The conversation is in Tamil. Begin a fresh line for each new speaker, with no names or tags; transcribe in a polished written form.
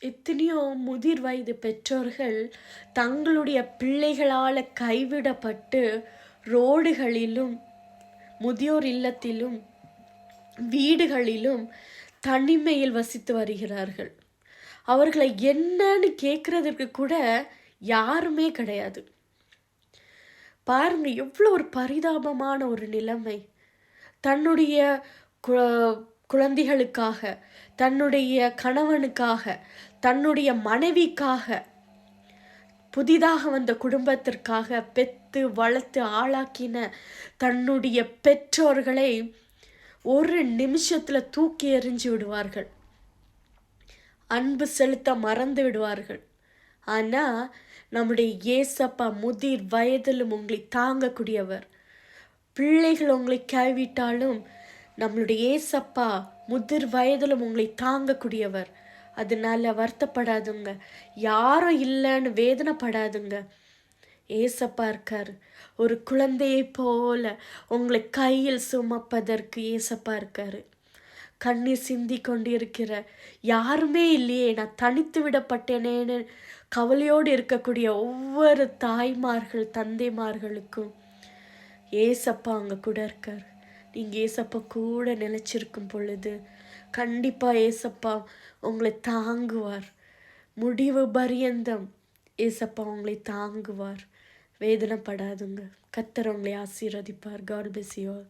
எத்தனையோ முதிர் வயது பெற்றோர்கள் தங்களுடைய பிள்ளைகளால் கைவிடப்பட்டு ரோடுகளிலும் முதியோர் இல்லத்திலும் வீடுகளிலும் தனிமையில் வசித்து வருகிறார்கள். அவர்களை என்னன்னு கேட்கறதுக்கு கூட யாருமே கிடையாது. பாருங்க, எவ்வளோ ஒரு பரிதாபமான ஒரு நிலைமை. தன்னுடைய குழந்தைகளுக்காக, தன்னுடைய கணவனுக்காக, தன்னுடைய மனைவிக்காக, புதிதாக வந்த குடும்பத்திற்காக பெத்து வளர்த்து ஆளாக்கின தன்னுடைய பெற்றோர்களை ஒரு நிமிஷத்துல தூக்கி எறிஞ்சு விடுவார்கள். அன்பு செலுத்த மறந்து விடுவார்கள். ஆனா நம்முடைய ஏசப்பா முதிர் வயதிலும் உங்களை தாங்கக்கூடியவர். பிள்ளைகள் உங்களை கைவிட்டாலும் நம்மளுடைய ஏசப்பா முதிர் வயதிலும் உங்களை தாங்கக்கூடியவர். அதனால வருத்தப்படாதுங்க, யாரும் இல்லைன்னு வேதனைப்படாதுங்க. ஏசப்பா இருக்கார். ஒரு குழந்தையை போல உங்களை கையில் சுமப்பதற்கு ஏசப்பா இருக்காரு. கண்ணீர் சிந்தி கொண்டிருக்கிற, யாருமே இல்லையே, நான் தனித்து விடப்பட்டேனேன்னு கவலையோடு இருக்கக்கூடிய ஒவ்வொரு தாய்மார்கள் தந்தைமார்களுக்கும் ஏசப்பா அங்கே கூட இருக்கார். நீங்கள் ஏசப்பா கூட நிலைச்சிருக்கும் பொழுது கண்டிப்பாக ஏசப்பா உங்களை தாங்குவார். முடிவு பரியந்தம் ஏசப்பா உங்களை தாங்குவார். வேதனைப்படாதுங்க. கர்த்தர் உங்களை ஆசீர்வதிப்பார். God bless you all.